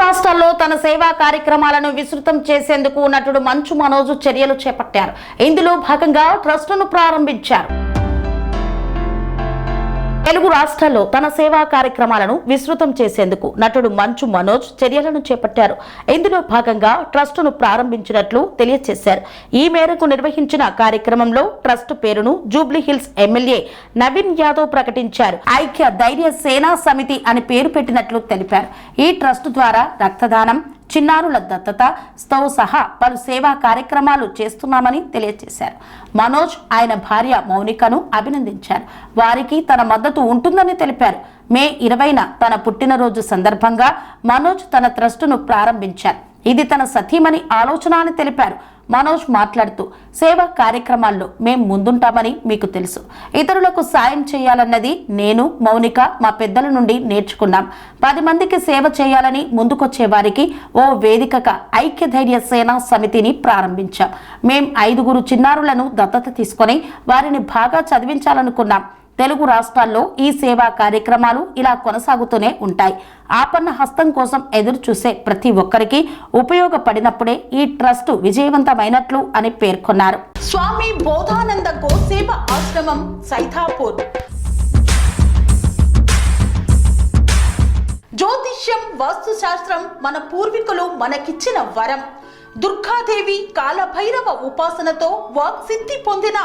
రాష్ట్రాల్లో తన సేవా కార్యక్రమాలను విస్తృతం చేసేందుకు నటుడు మంచు మనోజ్ చర్యలు చేపట్టారు. ఇందులో భాగంగా ట్రస్టును ప్రారంభించారు. తెలుగు రాష్ట్రాల్లో తన సేవా కార్యక్రమాలను విస్తృతం చేసేందుకు నటుడు మంచు మనోజ్ చర్యలను చేపట్టారు. ఇందులో భాగంగా ట్రస్టును ప్రారంభించినట్లు తెలియజేశారు. ఈ మేరకు నిర్వహించిన కార్యక్రమంలో ట్రస్ట్ పేరును Jubilee hills MLA Naveen Yadav ప్రకటించారు. ఐక్య ధైర్య సేనా సమితి అని పేరు పెట్టినట్లు తెలిపారు. ఈ ట్రస్ట్ ద్వారా రక్తదానం, చిన్నారుల దత్తతతో సహా పలు సేవా కార్యక్రమాలు చేస్తున్నామని తెలియజేశారు. మనోజ్ ఆయన భార్య మౌనికను అభినందించారు. వారికి తన మద్దతు ఉంటుందని తెలిపారు. మే 20న తన పుట్టినరోజు సందర్భంగా మనోజ్ తన ట్రస్టును ప్రారంభించారు. ఇది తన సతీమణి ఆలోచన అని తెలిపారు. మనోజ్ మాట్లాడుతూ, సేవా కార్యక్రమాల్లో మేం ముందుంటామని మీకు తెలుసు. ఇతరులకు సాయం చేయాలన్నది నేను, మౌనిక మా పెద్దల నుండి నేర్చుకున్నాం. 10 మందికి సేవ చేయాలని ముందుకొచ్చే వారికి ఓ వేదికగా ఐక్య ధైర్య సేనా సమితిని ప్రారంభించాం. మేం 5 చిన్నారులను దత్తత తీసుకొని వారిని బాగా చదివించాలనుకున్నాం. తెలుగు రాష్ట్రాల్లో ఈ సేవా కార్యక్రమాలు ఇలా కొనసాగుతూనే ఉంటాయి. ఆపన్న హస్తం కోసం ఎదురు చూసే ప్రతి ఒక్కరికి ఉపయోగపడినప్పుడే ఈ ట్రస్ట్ విజయవంతమైనట్లు అని పేర్కొన్నారు. స్వామి బోధానంద గోసేవ ఆశ్రమం సైథాపూర్. జ్యోతిష్యం, వాస్తుశాస్త్రం మన పూర్వీకులు మనకిచ్చిన వరం. దుర్గాదేవి, కాలభైరవ ఉపాసనతో వాక్సిద్ధి పొందిన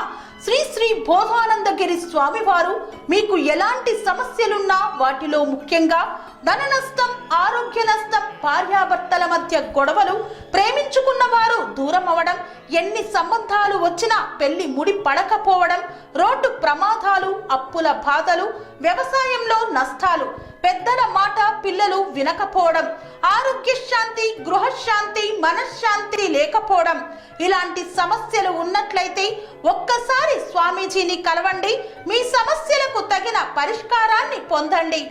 శ్రీ శ్రీ బోధానందగిరి స్వామివారు మీకు ఎలాంటి సమస్యలున్నా, వాటిలో ముఖ్యంగా ధన నష్టం, ఆరోగ్య నష్టం, భార్యాభర్తల మధ్య గొడవలు, ప్రేమించుకున్న వారు దూరం అవడం, ఎన్ని సంబంధాలు వచ్చినా పెళ్లి ముడి పడకపోవడం, రోడ్డు ప్రమాదాలు, అప్పుల బాధలు, వ్యవసాయంలో నష్టాలు, పెద్దల మాట పిల్లలు వినకపోవడం, ఆరోగ్య శాంతి, గృహశాంతి, మనశ్శాంతి లేకపోవడం, ఇలాంటి సమస్యలు ఉన్నట్లయితే ఒక్కసారి స్వామీజీని కలవండి. మీ సమస్యలకు తగిన పరిష్కారాన్ని పొందండి.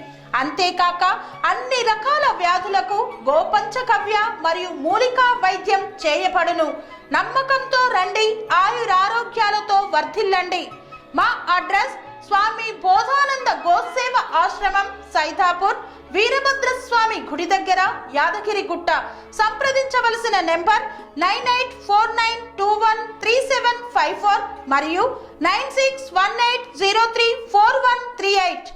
అంతేకాక అన్ని రకాల వ్యాధులకు గోపంచకవ్య మరియు మూలికా వైద్యం చేయబడును. నమ్మకంతో రండి, ఆయురారోగ్యాలతో వర్ధిల్లండి. మా అడ్రస్ స్వామి బోధానంద గోసేవ ఆశ్రమం, సైథాపూర్, వీరభద్రస్వామి గుడి దగ్గర, యాదగిరిగుట్ట. సంప్రదించవలసిన నెంబర్ 9849213754 మరియు 9618034138.